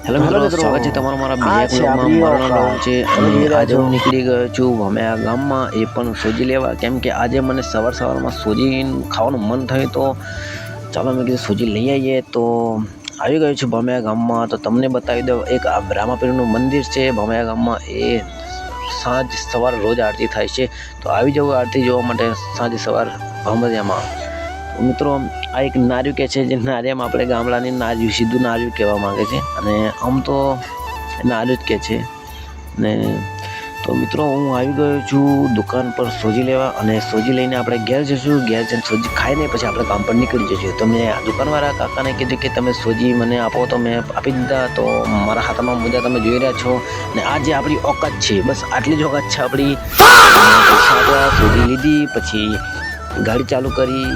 Hello તો hello મિત્રો, મિત્રો, સ્વાગત છે તમારું મારા આ બીજા છે વ્લોગમાં. આપણી મારું નામ રાહુલ ઓકાત. છે તમે અને જોઈ રહ્યા આજે છો હું નીકળી ગયો છું ભમેયા ગામમાં, એ પણ સોજી લેવા. કેમ કે આજે મને સવારમાં સોજી ખાવાનું મન થયું, તો ચાલો મેં કીધું સોજી લઈ આવીએ. તો આવી ગયો છું ભમેયા ગામમાં. તો તમને બતાવી દઉં, એક આ રામાપીરનું મંદિર છે ભમેયા ગામમાં. એ સાંજ સવાર રોજ આરતી થાય છે, તો આવી જવું આરતી જોવા માટે સાંજ સવાર ભમેયામાં. મિત્રો, આ એક નાર્યું કે છે, જે નારિયામાં આપણે ગામડાની નાર્યું સીધું નાર્યું કહેવા માંગે છે, અને આમ તો નાર્યું જ કહે છે ને. તો મિત્રો, હું આવી ગયો છું દુકાન પર સોજી લેવા, અને સોજી લઈને આપણે ઘેર જઈશું. ઘેર જઈને સોજી ખાઈને પછી આપણે કામ પર નીકળી જઈશું. તો મેં દુકાનવાળા કાકાને કીધું કે તમે સોજી મને આપો, તો મેં આપી દીધા. તો મારા હાથમાં મુદ્દા તમે જોઈ રહ્યા છો, ને આ જે આપણી ઓકાત છે, બસ આટલી જ ઓકાત છે આપણી. પૈસા આપ્યા, સોજી લીધી, પછી ગાડી ચાલુ કરી,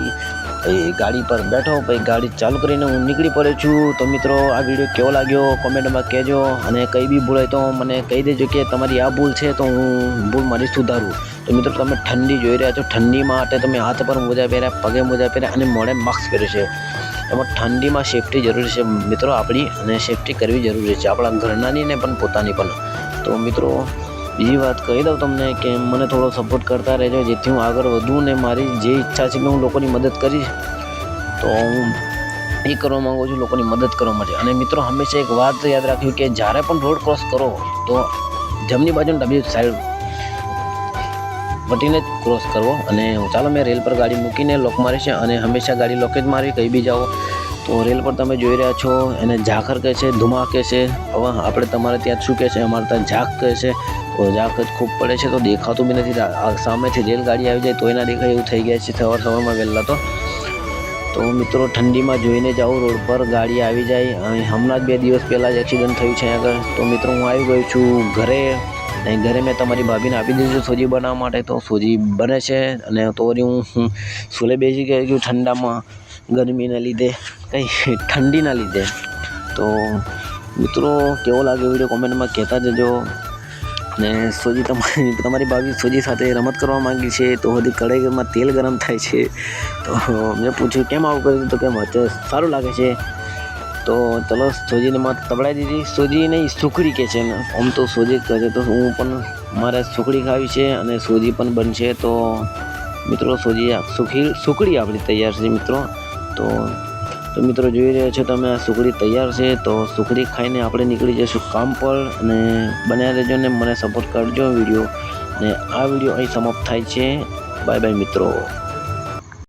ગાડી પર બેઠો, પછી ગાડી ચાલુ કરીને હું નીકળી પડ્યો છું. તો મિત્રો, આ વિડીયો કેવો લાગ્યો કોમેન્ટમાં કહેજો, અને કંઈ બી ભૂલ હોય તો મને કહી દેજો કે તમારી આ ભૂલ છે, તો હું ભૂલ મારી સુધારું. તો મિત્રો, તમે ઠંડી જોઈ રહ્યા છો. ઠંડી માટે તમે હાથ પર મોજા પહેર્યા, પગે મોજા પહેર્યા, અને મોઢે માસ્ક પહેર્યું છે. એમાં ઠંડીમાં સેફટી જરૂરી છે મિત્રો આપણી, અને સેફટી કરવી જરૂરી છે આપણા ઘરનાની ને પણ પોતાની પણ. તો મિત્રો, બીજી વાત કહી દઉં તમને કે મને થોડો સપોર્ટ કરતા રહેજો, જેથી હું આગળ વધું, ને મારી જે ઈચ્છા છે કે હું લોકોની મદદ કરીશ, તો હું એ કરવા માગું છું, લોકોની મદદ કરવા માટે. અને મિત્રો, હંમેશા એક વાત યાદ રાખવી કે જ્યારે પણ રોડ ક્રોસ કરો, તો જમણી બાજુ ડાબી સાઈડ વટીને જ ક્રોસ કરવો. અને ચાલો, મેં રેલ પર ગાડી મૂકીને લોક મારી છે, અને હંમેશા ગાડી લોકે જ મારી, કંઈ બી જાઓ. તો રેલ પર તમે જોઈ રહ્યા છો, એને ઝાખર કહે છે, ધુમા કહે છે. હવે આપણે તમારે ત્યાં શું કહે છે, અમારે ત્યાં ઝાક કહે છે. તો ઝાક જ ખૂબ પડે છે, તો દેખાતું બી નથી. સામેથી રેલગાડી આવી જાય તોય ના દેખાય એવું થઈ ગયા છે સવારમાં વહેલા. તો મિત્રો, ઠંડીમાં જોઈને જાઉં રોડ પર ગાડી આવી જાય. અને હમણાં જ 2 દિવસ પહેલાં જ એક્સિડન્ટ થયું છે આગળ. તો મિત્રો, હું આવી ગયો છું ઘરે, અને ઘરે મેં તમારી ભાભીને આપી દીધું સોજી બનાવવા માટે. તો સોજી બને છે, અને તો હું સુલે બેસી ગયો છું ઠંડામાં, ગરમીના લીધે, કંઈ ઠંડીના લીધે. તો મિત્રો, કેવો લાગે વિડીયો કોમેન્ટમાં કહેતા જજો. ને સોજી તમારી ભાભી સોજી સાથે રમત કરવા માંગી છે, તો બધી કઢાઈમાં તેલ ગરમ થાય છે. તો મેં પૂછ્યું કેમ આવું કર્યું, તો કેમ સારું લાગે છે. તો ચલો, સોજીને માં તબડાઈ દીધી. સોજી નહીં, સુખડી કહે છે ને, આમ તો સોજી કહે છે. તો હું પણ મારે સુખડી ખાવી છે, અને સોજી પણ બનશે. તો મિત્રો, સુખડી આપણી તૈયાર છે મિત્રો. તો મિત્રો, જોઈ રહ્યા છો તમે, આ સુખડી તૈયાર છે. તો સુખડી ખાઈને આપણે નીકળી જઈશું કામ પર, અને બન્યા રહેજો ને મને સપોર્ટ કરજો વિડીયો. ને આ વિડીયો અહીં સમાપ્ત થાય છે. બાય બાય મિત્રો.